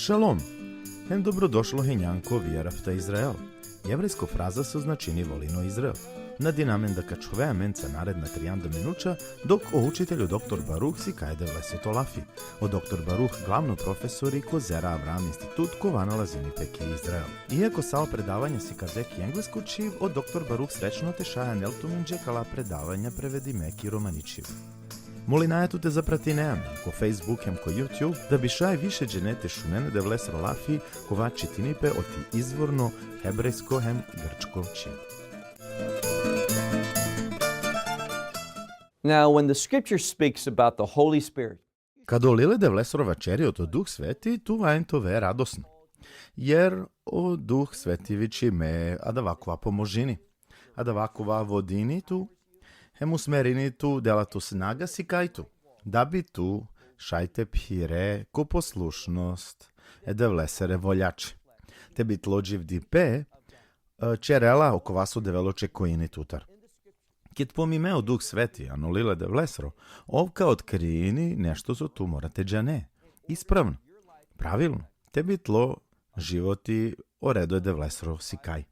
Šalom! Hem dobrodošlo henjanko vjerafta Izrael. Jevrijsko fraza se označini volino Izrael. Nadinamen da kačove menca naredna 30 minuća, dok o učitelju dr. Baruch si kajde vleseto lafi. O dr. Baruch glavno profesori Kozera Avram institut kovana lazini peki Izrael. Iako sao predavanja si kazeki englesko čiv, o dr. Baruch srećno te šaja neltuminđe kala predavanja prevedi meki romaničiv. Molinajetu te zaprati neam, ko Facebook hem ko YouTube, da bi šaj više dženete šunene da vlesro lafi, kova čitinipe oti izvorno hebrejsko hem grčko čiv. Now, when the scripture speaks about the Holy Spirit, Kad olile da vlesro vačeri o Duh Sveti, tu vajen to ve radosno. Jer o Duh Sveti viči me, a da vakova pomožini, a da vakova vodini tu, hem usmerini tu dela tu snaga si kajtu, da bi tu šajte pire ko poslušnost, da vlesere voljače. Te bit lođiv di pe, čerela oko vasu develoče kojini tutar. Kit pomimeo Duh Sveti, anulile da vlesro, ovka otkrijini nešto su tu morate džane. Ispravno, pravilno, te bit lo životi o redu je da vlesro si kaj.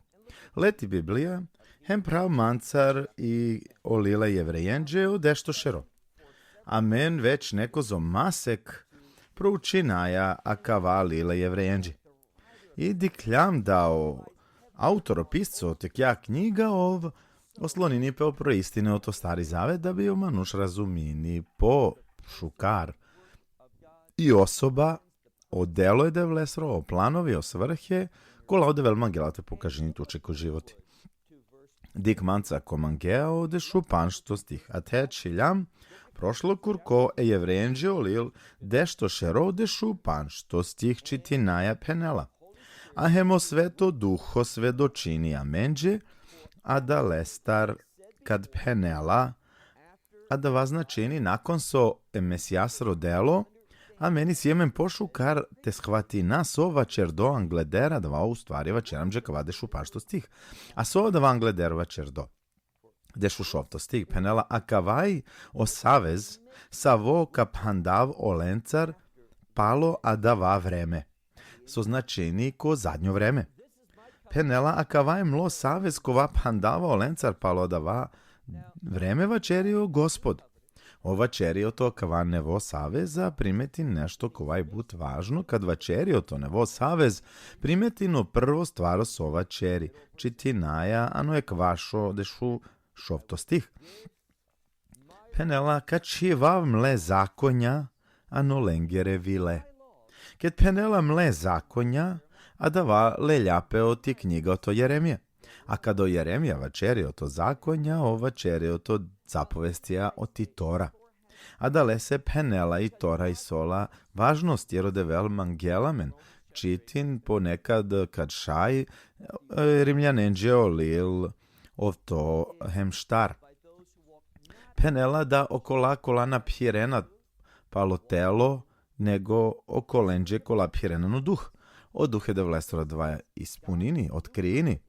Leti Biblija, hem prav mancar i olile jevrejenđe o dešto šero. Amen već neko zo masek proučinaja a kava lile jevrejenđe. I dikljam dao autoropisco tekja knjiga ov oslonini pe opro istine o to stari zavet da bi o manuš razumini po šukar i osoba o delo je da vlesro o planovi o svrhe kola ode velma gelate pokažini tuče ko životi. Dik manca komangeo de šupan što stih, a te čiljam prošlo kurko e jevrenđe olil dešto šero de šupan što stih čitinaja penela. A hemo sveto duho svedočini amenđe, a da lestar kad penela, a da vaznačini nakon so mesijas rodelo, a meni sjemen pošukar te shvati nas ova čerdo angledera dva u stvari vačeram džekava dešu pašto stih. A so da angledera vačerdo. Dešu šovto stih penela, a kavaj o savez savo kaphandav olencar palo a da va vreme. So značeni ko zadnjo vreme. Penela, a kavaj mlo savez kova pandava olencar palo da va vreme vačerio gospod. Ova čerio to kava nevo saveza primeti nešto kovaj but važno, kad vačerio to nevo savez primeti no prvo stvaro s ova čeri, čitinaja ano je kvašo dešu šovto stih. Penela, kad čivav mle zakonja, ano lengere vile. Kad penela mle zakonja, a da va leljapeo ti knjiga o to Jeremije. A kad o Jeremija vačerio to zakonja, o vačerio to zapovestija o ti Tora. A da lese penela i Tora i sola važnost jer ode velman gelamen, čitin ponekad kad šaj rimljanenđe olil o to hemštar. Penela da okola kolana pjirena palotelo nego okolenđe kola pjirena no duh. O duhe da vlestora dva ispunini, otkrijini,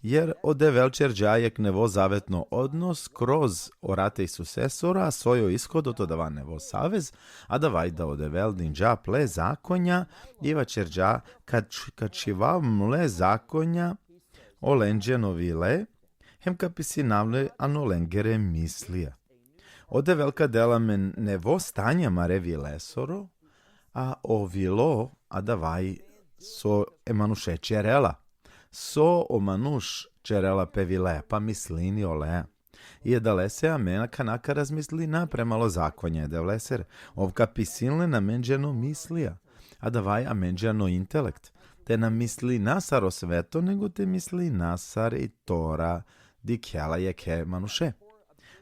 jer ode velčerđajek nevo zavetno odnos kroz orate i susesora, a svojo ishod to dava nevo savez, a davaj da ode veldinđa ple zakonja i vačerđa kad čivav mle zakonja olenđeno vile, hem kapisi navle anolengere mislija. Ode velika dela men nevo stanja mare vilesoro, a ovilo, a davaj so emanuše čerela. So o manuš čerela pevile, pa mislini ole. I da lese amena kanaka razmislina premalo zakonje, da vleser ovka pisilne namenđeno mislija, a da vaj amenđeno intelekt. Te nam misli nasar o sveto, nego te misli nasar i Tora, dikjela je ke manuše.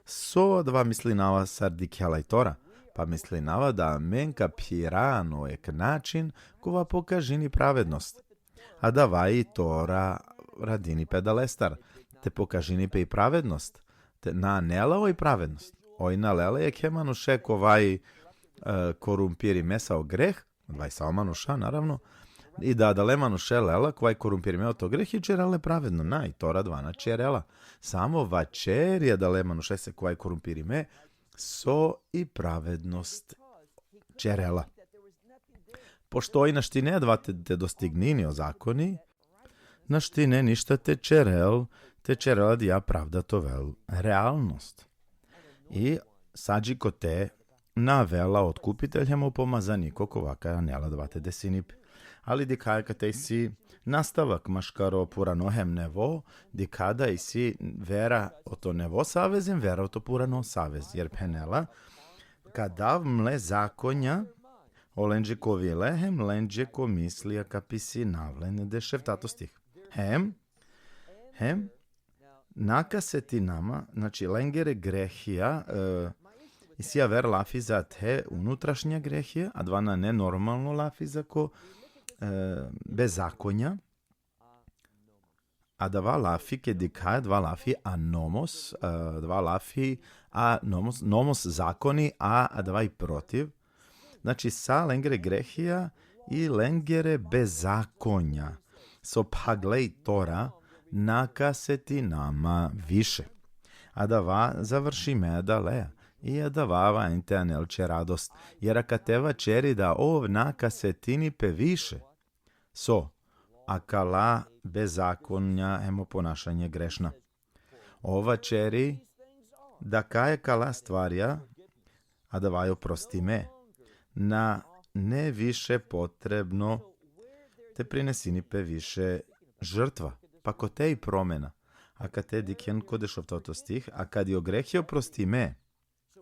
So dva misli nava sar dikjela i Tora, pa misli nava da men kapirano ek način kova pokažini pravednost. A da vaj Tora radini pedalestar, te pokažini pe i pravednost, te na nelao i pravednost. Oj nalele je ke manuše kovaj korumpiri mesao greh, vaj sao manuša naravno, i da le manuše lela kovaj korumpiri meo to greh i čerele pravedno, na i Tora dvana čerela. Samo vačer je da le manuše se kovaj korumpiri me, so i pravednost čerela. Поштои на штине два те достигнини о закони, на штине ништа те черел дија правда товел реалност. И саджи ко те навела откупителј му помазанико ковака нела двате десинип. Али дикајка те си наставак машкаро пуранохем нево, дикада и си вера ото нево савезен, вера ото пурано савез. Јер пенела, кадав мле законја, оленџе ко вилехем, ленџе ко мислија каписи навлен дешев тато стих. Хем, нака се ти нама, значи ленгере грехија, и сија вер лафи за те унутрашња грехија, а два на ненормално лафи за ко беззаконја, a dva lafi ke dikaj, dva lafi anomos, dva lafi nomos zakoni, a dva i protiv. Znači, sa lengere grehija i lengere bezakonja. So paglej Tora, naka se ti nama više. A dva završi medalea. I a dva vajte anelče radost. Jer akateva čeri da naka se ti ni pe više. So, akala bezakonja emo ponašanje grešna. Ova čeri da kaje kala stvarja, a da vaju prosti me, na ne više potrebno te prinesini pe više žrtva, pa ko te i promena. A kad te dikjen kodeš toto stih, a kad je ogrehio prosti me,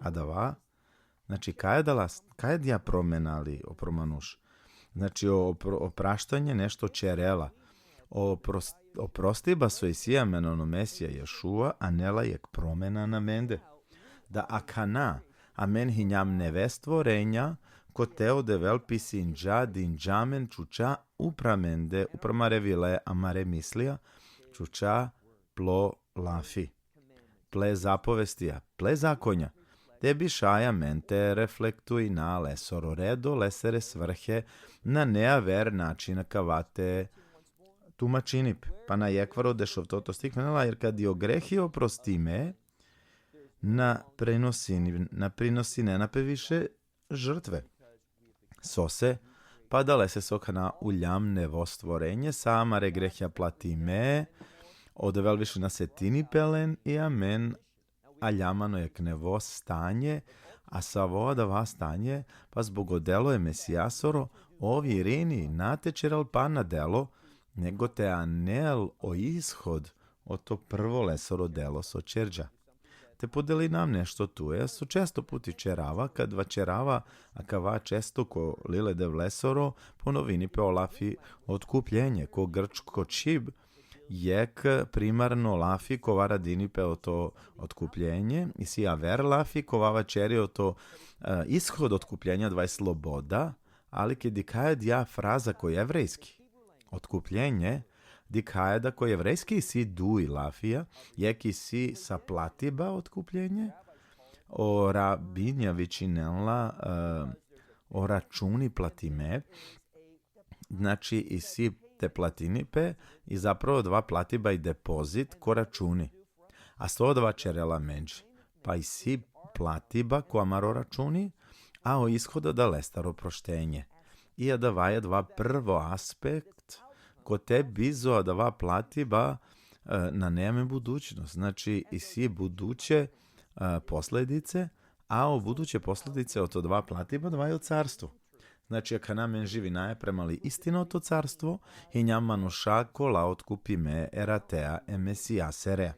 a da va, znači kaje dja promenali opromanuš. Znači, opraštanje nešto čerela. Oprosti ba so isija menono Mesija Ješua, a nela jek promena na mende. Da akana, a men hinjam nevestvorenja, ko teo devel pisinđa, dinđamen, čuča, upramende, upramare vile, amare mislija, čuča, plo, lafi. Ple zapovestija, ple zakonja. Tebi šaja mente reflektuj na lesoro redo, lesere svrhe, na nea ver načina kavate tumačinip. Pa na jekvaro dešov toto stikmenela, jer kad je ogrehio prostime, na prinosi ne nape više žrtve. Sose, pa da lese soka na uljam nevo stvorenje, sama regrehja platime, odevel više na setini pelen i amen, a ljamano je knevo stanje, a savo da va stanje, pa zbog odelo je mesijasoro, ovi rini natečeral pa na delo, nego te anel o ishod o to prvo lesoro delo so čerđa. Te podeli nam nešto tu, su često puti čerava, kad va čerava, a kava često ko lile dev lesoro, ponovini pe olafi otkupljenje, ko grčko čib, jek primarno lafi kova radini pe o to otkupljenje i si aver lafi kova čeri o to ishod otkupljenja dva je sloboda, ali ke dikaje dja fraza ko jevrejski. Otkupljenje dikaje da ko jevrejski si duj lafija, jeki si sa platiba otkupljenje, o rabinja vičinela o računi platime, znači i si te platinipe i zapravo dva platiba i depozit ko računi. A 102 čerela menđi. Pa i si platiba ko amaro računi, a o ishoda da lestaro proštenje. I a da vaja dva prvo aspekt ko te bizo da va platiba na neme budućnost. Znači i si buduće posledice, a o buduće posledice od to dva platiba dva je o carstvu. Znači, ako namen živi najpremali istino to carstvo, i njamano šako la otkupi me eratea emesija sere.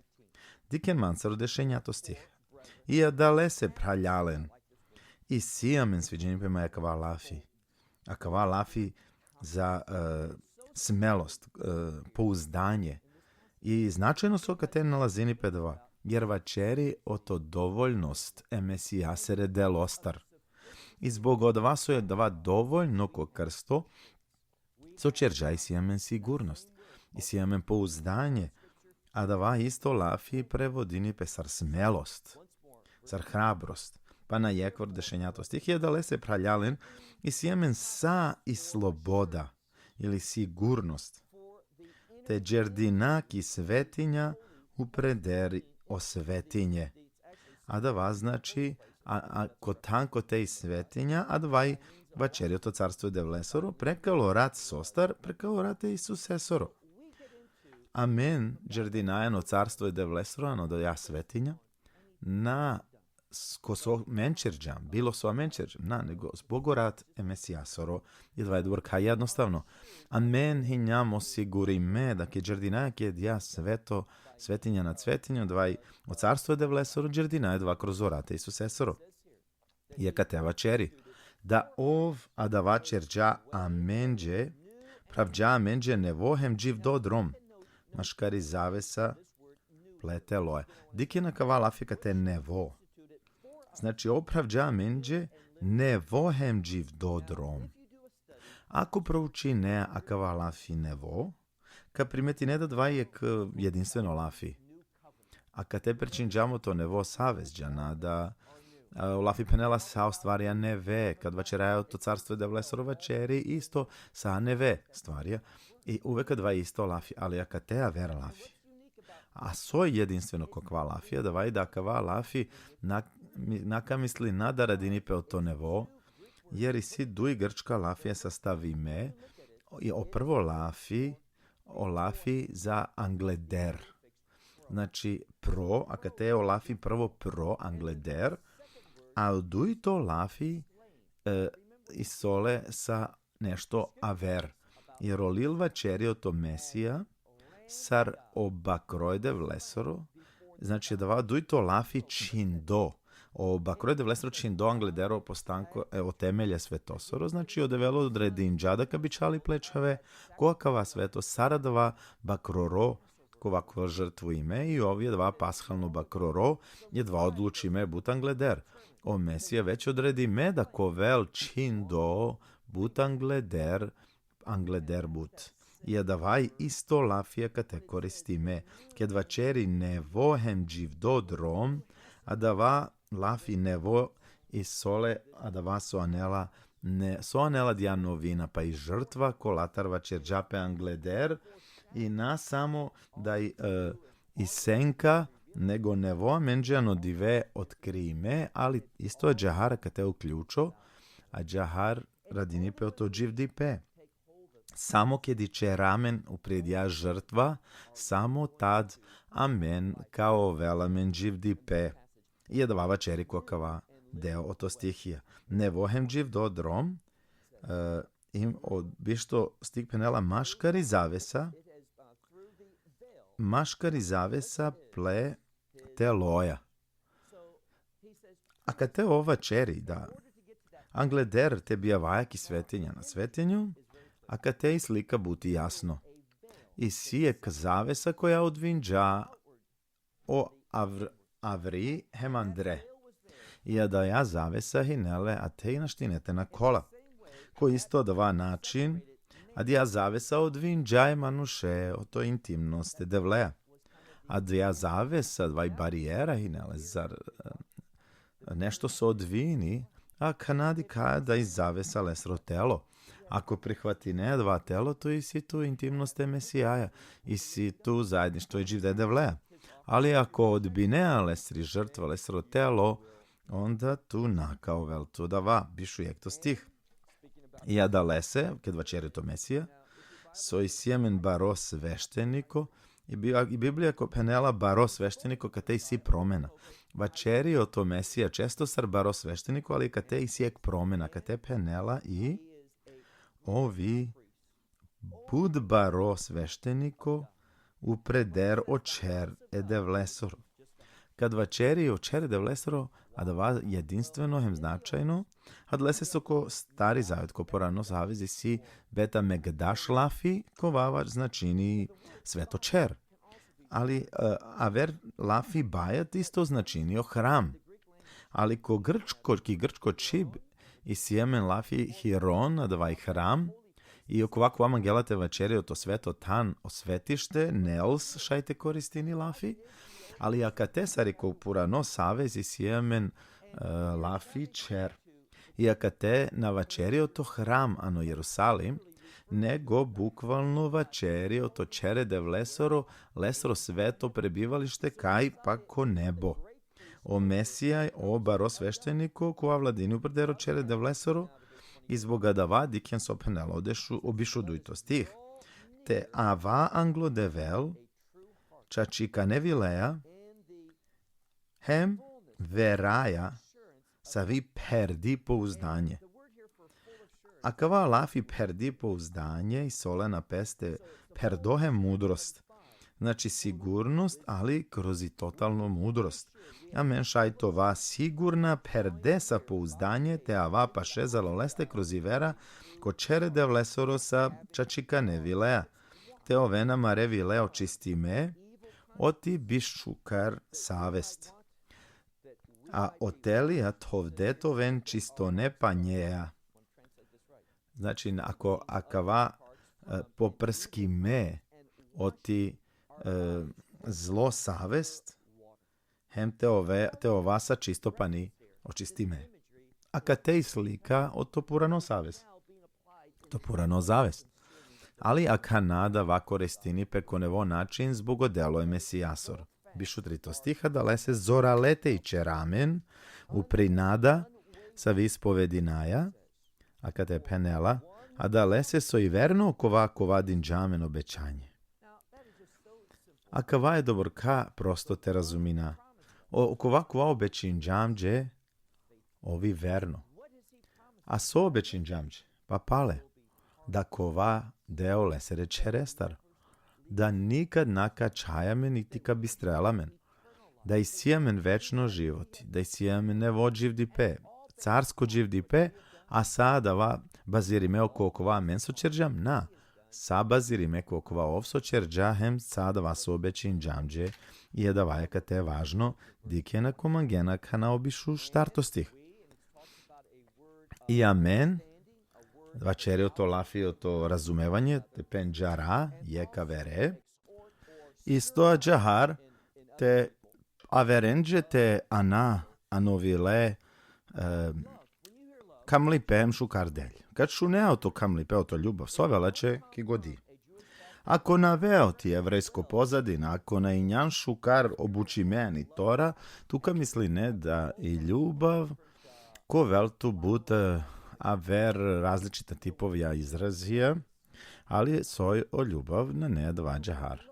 Diken mancaru dešenja to stih. I adale se praljalen. I sijamen sviđeni prema akava lafi. Akava lafi za smelost, pouzdanje. I značajno su kad te nalazini pedova. Jer vačeri oto dovoljnost emesija sere delostar. I zbog od vas je dva dovoljno ko krsto, co čerđa i sijamen sigurnost, i sijamen pouzdanje, a da va isto lafi prevodini pe sar smelost, sar hrabrost, pa na jekvor dešenjato stih je da lese praljalen i sijamen sa i sloboda, ili sigurnost, te džerdinak i svetinja uprederi o svetinje, a da va znači a ko tanko te svetinja, a dvaj večerio to carstvo de vlesoro, prekalo rat sostar, prekalo rate Isus esoro. Amen, giardinajano carstvo de vlesoro, ano da ja svetinja, na ko so menčerđa, bilo su menčerđa, nego zbogorat mesijasoro, jedva je dvorka jednostavno. Amen, hinjamo sigurime, da ke giardinaja ke ja svetinja na cvetinju, dvaj o carstvo de vlesoro, giardinaja dva kroz orate Isus esoro. Jeka te vačeri. Da a da vačerđa amenđe, pravđa amenđe nevohem dživ dodrom, maškari zavesa pleteloje. Dike na kaval afika te nevo. Znači, opravđa amenđe nevohem dživ dodrom. Ako prouči ne akava lafi nevo, ka primeti ne da dva je jedinstveno lafi. A ka te prečinđamo to nevo savezđana, da lafi penela sa ostvarja neve, kad vačeraja to carstvo da vlesoro vačeri, isto sa neve stvarja. I uvek dva isto lafi, ali aka te vera lafi. A soj jedinstveno kokva lafija, da vaj da kava lafi naka misli nada radini pe to nevo, jer i si duj grčka lafija sastavi me, i prvo lafi za angleder. Znači pro, a kad te lafi prvo pro angleder, a duj to lafi i sole sa nešto aver. Jer olil vačerio to mesija, sar obakrojde vlesoro, znači da duj to lafi čindo. Obakrojde vlesoro čindo angledero postanko temelje svetosoro, znači odevelo odredin džada kabičali plečave, koakava sveto saradava bakroro, kovakva žrtvu ime i ovje dva pashalno bakroro je dva odluči me but angleder. O mesija već odredi me da kovel čindo but angleder but. I da vaj isto lafija kad te koristi me. Kad vačeri nevo hem dživ dodrom, a da va lafi nevo i sole, a da va soanela dja novina, pa i žrtva kolatar vačer džape angleder i na samo da i senka nego nevo menđano dive otkrime, ali isto je džahar kad te uključo, a džahar radini pe to dživ dipe. Samo kedi će ramen upredja žrtva, samo tad amen kao vela men dživ dipe. I je dva vačeri kokava deo o to stihija. Nevohem dživ do drom, im bišto stik penela maškari zavesa ple te loja. A kad te ova čeri da angleder te bija vajaki svetinja na svetinju, a kad te i slika buti jasno. I sijek zavesa koja odvinđa o avri hemandre. I da ja zavesa hinele, a te i naštinete na kola. Ko isto dva način, a ja zavesa odvinđa manuše o to intimnosti devleja. A ja zavesa dva barijera hinele, zar nešto se odvini, a kanadi kada i zavesa lesro telo. Ako prihvati ne dva telo, to i si tu intimnost mesijaja, i si tu zajedništvo i dživde devleja. Ali ako odbine lesri žrtva lesro telo, onda tu nakao vel tu da va, bišu jek to stih. I da lese, kad vačeri to mesija, so i sjemen baro svešteniko, i Biblija ko penela baro svešteniko kad te i si promena. Vačeri o to mesija često sar baro svešteniko, ali kad te i sijek promena, kad te penela i ovi bud baro svešteniko upreder očer ede vlesoro. Kad vačeri očer ede vlesoro, a da va jedinstveno hem značajno, a dlese so ko stari zavjet, ko porano zavezi si beta megdaš lafi, ko vavač značini svetočer. Ali aver lafi bajat isto značinio hram. Ali ko grčko čib i sjemen lafi hiron, a da vaj hram, i oko ovako vam angelate vačeri o to sveto tan osvetište, neels šajte koristini lafi, ali aka te sari ko purano savez i sjemen lafi čer. I aka te na vačeri o to hram, ano Jerusalim, nego bukvalno vačeri o to čere de lesoro sveto prebivalište kaj pa ko nebo. O mesija, o baro svešteniko, ko vladini uprdero čere de vlesoro, I zbog adava diken so Penela obišuduj to stih. Te ava anglo devel, čačika nevilea, hem veraja, savi perdi pouzdanje. Akava lafi perdi pouzdanje i solena peste perdohem mudrost. Znači sigurnost, ali kroz i totalnu mudrost. Amen šajtova sigurna perdesa pouzdanje te ava paše zaloleste kroz i vera ko čerede vlesorosa čačika nevilea. Te ovena mare vileo čistime, oti biščukar savest. A otelija tovdetoven čistone panjeja. Znači, ako akava poprski me oti zlo savest, hem te ovasa čisto pani očisti me. A kad te slika od to purano savest. To purano zavest. Ali aka nada va koristini pe konevo način zbugodelo je mesijasor. Bišu 3 stiha da lese zoralete i čeramen u prinada sa vispovedinaja, a kad je Penela, a da lese so i verno kova dinđamen obećanje. A kava je dobrka prosto te razumina. Kova obećinđamđe ovi verno. A so obećinđamđe, pa pale, da kova deo lesere čerestar. Da nikad naka čajamen niti ka bistrelamen, da isijamen večno životi, da isijamen ne vod živdipe, carsko živdipe, a sada va bazirime oko okova menso čerđam, na, sa bazirime oko okova ovso čerđahem, sada vas obećin džamđe, i je da vajaka te važno, dikena komangena kana obišu štartostih. I amen, Vačerio to lafio to razumevanje, te penđara, jeka vere, i stoa džahar, te averenđe te anovile kamlipem šukardelj. Kad šuneo to kamlipeo to ljubav, soveleće ki godi. Ako naveo ti evrejsko pozadina, ako na injan šukar obuči meni tora, tuka misli ne da i ljubav, ko veltu bude aver različita tipovija izrazija, ali soj o ljubav na ne dva džahar.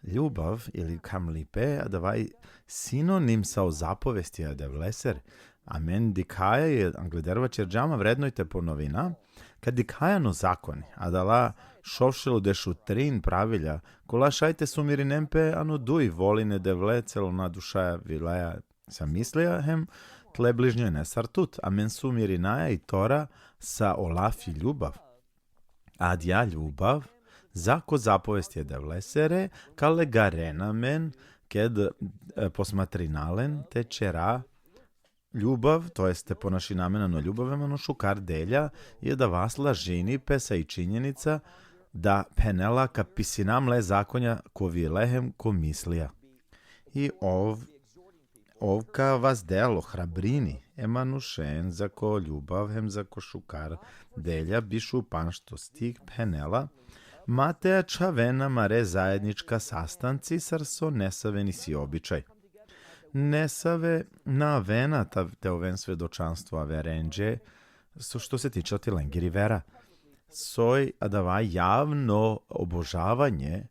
Ljubav ili kamlipe davaj sinonim sa o zapovesti da vleser. Amen dikaja je anglederva čerđama vrednojte po novina, kad dikajano zakoni, a dala šovšilo dešu trin pravilja, kola šajte sumiri nempe ano duj voline devle celo na dušaja vilaja sa mislija hem, tle bližnjoj ne sartut, amen sumiri naja i tora sa olafi ljubav. Ad ja ljubav, zako zapovest je devlesere, kale garena men, ked posmatrinalen te čera ljubav, to jeste po naši namenano ljubavemano šukar delja, je da vas lažini pesa i činjenica da penela ka pisinam le zakonja ko vi lehem ko mislija. I ovka vas delo hrabrini, emanušen za ko ljubav, hem za ko šukar delja, bišu panšto stih penela, Mateja čavena mare zajednička sastanci, sar so nesaveni si običaj. Nesave na vena te oven svedočanstva verenđe, što se tiče ti lengiri vera. Soj adava javno obožavanje,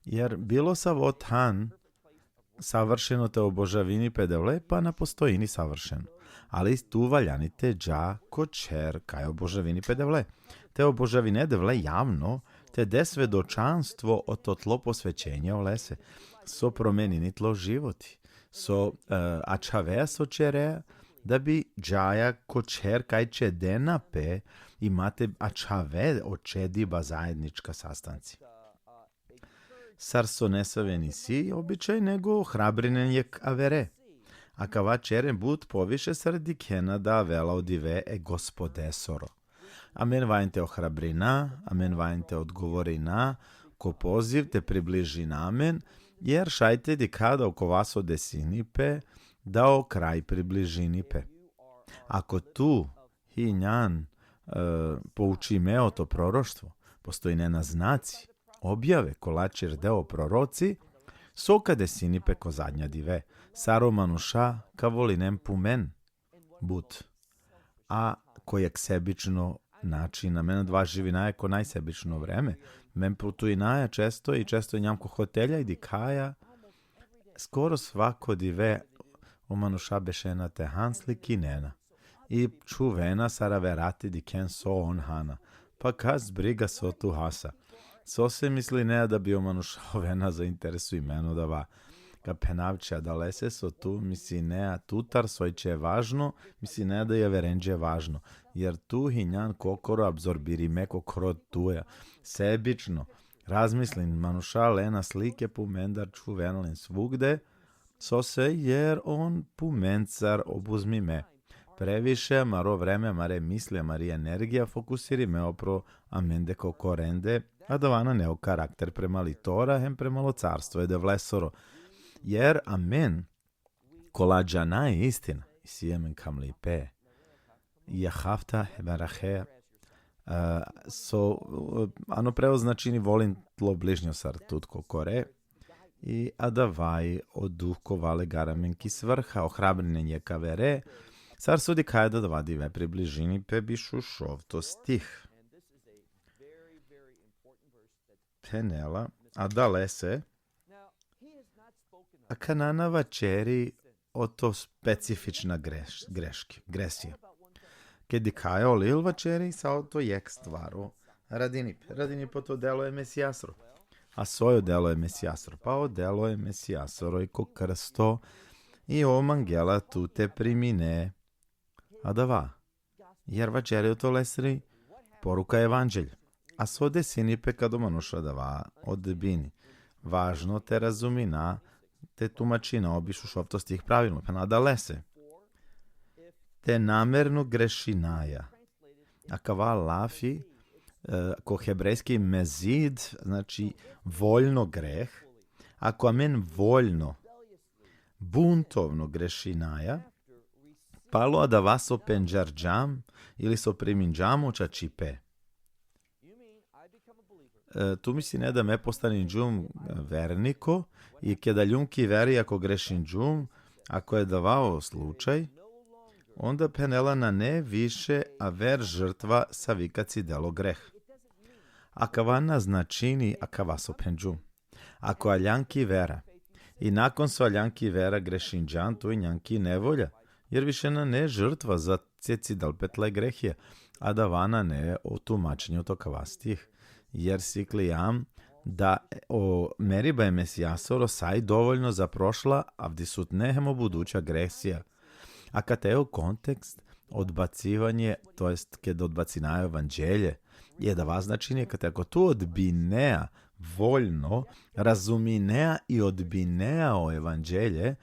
jer bilo savotan savršeno te obožavini pedevle, pa na postojini savršeno. Ali tu valjanite dža kočer kaj obožavini pedevle. Te obožavine devle javno, te de svedočanstvo o to tlo posvećenja olese. So promenini tlo životi. So ačave so čere, da bi džaja kočer kaj če denape imate ačave očediba zajednička sastanci. Sar so nesaveni si običaj nego hrabrinen jek avere. A kava čeren bud poviše sardikena da vela odive gospodesoro. Amen vajnte ohrabrina, amen vajnte odgovorina, ko poziv te približi namen, jer šajte di kada oko vas odesinipe, da o kraj približinipe. Ako tu hi njan pouči meo to proroštvo, postoji nena znaci, objave kolačer deo proroci, soka desinipe ko zadnja dive, saro manuša ka volinem pumen, but, a kojeg sebično načina. Mene dva živi najako najsebično vreme. Men putuje naja često i često njamko hotelja i dikaja. Skoro svako dive omanuša bešena te hansli kinena. I čuvena sara verati di ken so on hana. Pa kas briga so tu hasa. So se misli ne da bi omanuša ovena zainteresu imeno da va. Ka penavča da lese so tu, misli ne tutar sojče je važno, misli ne da je verenđe važno. Jer tu hinjan kokoro absorbiri me kokoro tuja. Sebično. Razmislin manuša lena slike pumendar čuvenlen svugde, so se jer on pumencar obuzmi me. Previše maro vreme mare misle mari energija fokusiri me opro amende kokorende, a davana neo karakter prema litora hem prema carstvo je devlesoro. Jer amen kolađana je istina. I sijemen kam lipe. Jahafta hebarahe. Ano preo značini volim tlo bližnjo sar tutko kore. I adavaj od duh kovale garamen ki svrha ohrabrine nje kavere. Sar sudi kajda da vadi ve približini pe bišu šov to stih. Penela, a da lese, a kanana vačeri o to specifična gresija. Kedi kaja olil vačeri, sao to jek stvaro radini po to delo je mesijasro. A sojo delo je mesijasro, pa o delo je mesijasro i ko krsto i o mangela tu te primine. A da va, jer vačeri o to lesri poruka evanđelj. A so desini pe kad omanuša da va odbini. Važno te razumina te tumačina obišu šovto stih pravilno, pa nada lese. Te namerno grešinaja. A kava lafi, ko hebrejski mezid, znači voljno greh, ako amen voljno, buntovno grešinaja, palo da vas o penđarđam ili so priminđamo čačipe. Tu misli ne da me postanin džum verniko i kada ljunki veri ako grešin džum, ako je davao slučaj, onda penela na ne više a ver žrtva sa vikaci delo greh. A kavana značini a kavaso penđum. Ako aljanki vera i nakon su aljanki vera grešin džan, tu i njanki nevolja, jer više na ne žrtva za ceci dal petle grehije, a davana ne o tumačenju to kavastih. Jer siklijam da o meriba je mesijasoro saj dovoljno za prošla, a vdi sut nehemo buduća gresija. A kad je kontekst odbacivanje, to jest kad odbacinajo evanđelje, je da vas znači kad ako tu odbinea voljno, razuminea i odbinea o evanđelje,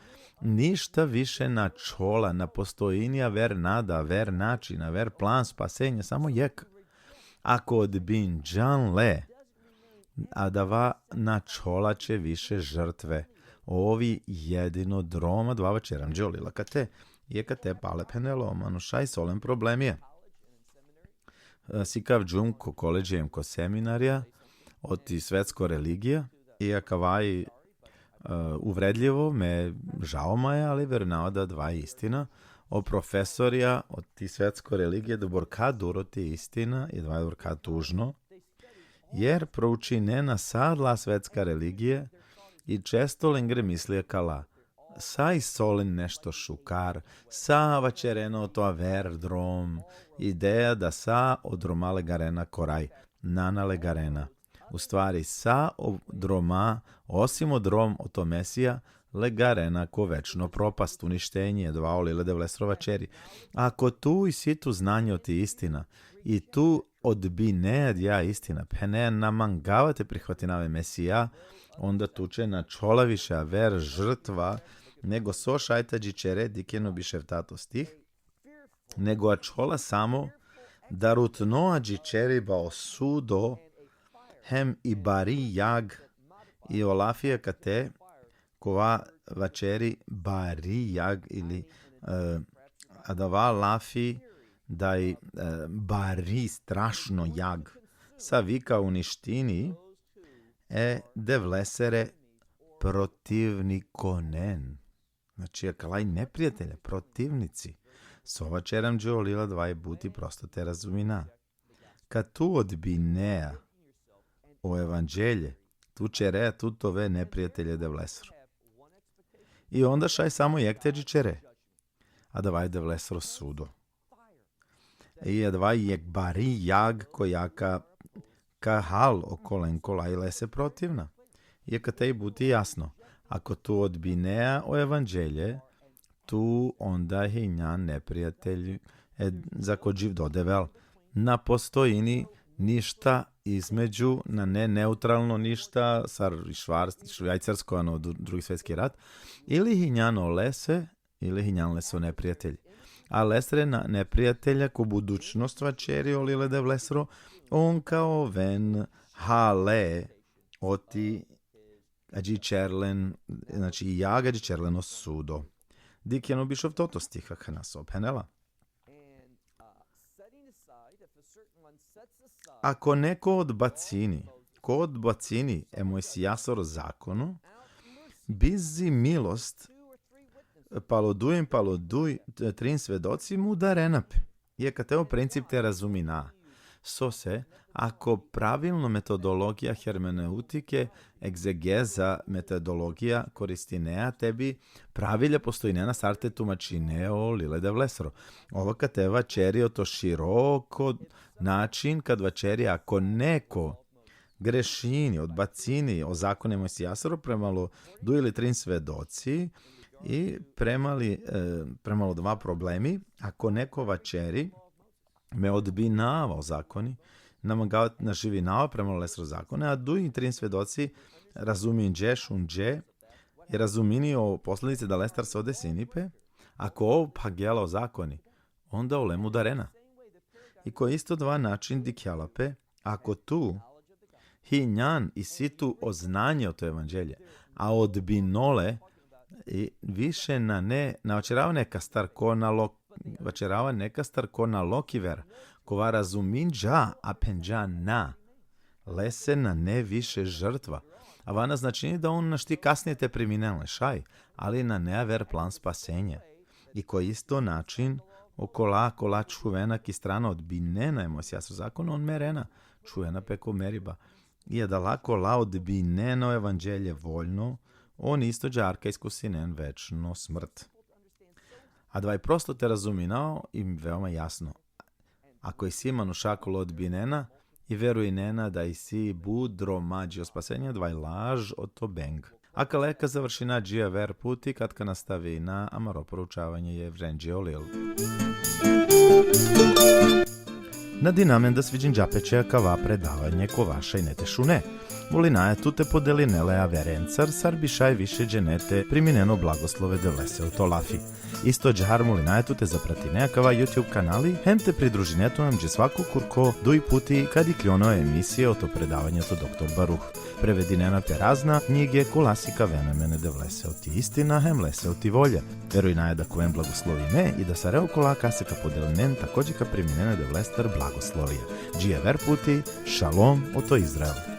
ništa više na čola, na postojinija ver nada, ver načina, ver plan spasenja, samo jek. Ako odbin džan le, a da va na čola će više žrtve. Ovi jedino droma dva večeram džolila kate. Je kate pale penelo, manušaj solem problem je. Sikav džum ko koleđijem ko seminarija, oti svetsko religija, i akavaj uvredljivo, me žao maja, ali vernao da dva istina, o profesorija od ti svetsko religije da borka duro ti istina i dva je borka tužno, jer prouči ne na sadla svetska religije i često lengre mislije kala sa i solin nešto šukar, sa vačereno to aver drom, ideja da sa odromale garena koraj, nanale garena. U stvari sa droma, osim odrom o to mesija, legarena ko večno propast, uništenje, dva olile devlestrova čeri. Ako tu i si tu znanje o ti istina, i tu odbine ja istina, pe ne namangavate prihvatinave mesija, onda tu će na čola više aver žrtva, nego so šajtađi čere dikeno bi ševtato stih, nego a čola samo da rutnoađi čeri ba osudo, hem i bari jag i olafije kate, kova vačeri bari jag ili adava lafi daj bari strašno jag sa vika uništini devlesere protivnikonen. Znači je kalaj neprijatelja, protivnici. Sova čeram džolila dva je buti prosto te razumina. Kad tu odbinea o evanđelje, tu čere tutove neprijatelje de vlesro. I onda šaj samo jekteđi čere. A davaj de vlesro sudo. I davaj jek bari jag kojaka kahal okolenko lajle se protivna. I kad te buti jasno, ako tu odbinea o evanđelje, tu onda je njan neprijatelj za kod živ dodevel. Na postojini ništa između, na ne neutralno ništa, švajcarsko, ano drugi svjetski rat, ili hinjano lese, ili hinjan leso neprijatelji. A lesre na neprijatelja ko budućnost vačeri olile de vlesro, on kao ven hale oti ađi čerlen, znači ja gađi čerleno sudo. Dikjeno bišov toto stiha nas obhenela. Ako neko odbacini, ko odbacini emojsijasor zakonu, bizi milost paloduj trin svedoci mu da renape. Je kateo princip te razumina. So se, ako pravilno metodologija hermeneutike, egzegeza metodologija koristinea tebi pravilja postojnena sarte tumačineo lile de vlesro. Ovo kateva čerio to široko način kad vačeri ako neko grešini, odbacini o zakonima sijasaru premalo du ili trin svedoci i premalo dva problemi. Ako neko vačeri me odbinava o zakoni, nam ga naživinava premalo lesro zakone, a du i trin svedoci razumin dže šunđe i razumini o posljedice da lestar se ode sinipe, ako ovo pa gela o zakoni, onda o lemu darena. I ko isto dva način dikjalape, ako tu hinjan i situ oznanje o to evanđelje, a odbinole i više na ne, vačerava neka star ko na lokiver, kova razumin dža, a penđa na, lese na ne više žrtva. A vana znači da on našti kasnije te priminelne šaj, ali na ne ver plan spasenja. I ko isto način, kola čuvena ki strana odbinena emosija su zakon, on merena, čuvena peko meriba. I je da lako la odbineno evanđelje voljno, on isto džarka iskusinen večno smrt. A dvaj prosto te razuminao i veoma jasno. Ako i si manušakolo odbinena i veruj nena da i si budro mađi o spasenja, dvaj laž o to beng. A kaleka završina džija ver puti katka nastavi na amaro poručavanje je vrenđe olil. Na dinamen da sviđen džapeće kava predavanje ko vaša i nete šune. Volinaje tu te podelinele a verencar sarbišaj više dženete primineno blagoslove de vlese u to lafi. Isto džahar molinaje tu te zaprati nejakava YouTube kanali, hem te pridruži netu nam dže svako kurko duj puti kad i kljono emisije o to predavanje to doktor Baruh. Prevedinena te razna knjige kolasika venemene de vlese o ti istina, hem lese o ti volje. Verujnaje da koven blagoslovi me i da sa reo kola kaseka podelinen takođe ka priminene de vlester blagoslovije. Džije ver puti, šalom o to Izrael.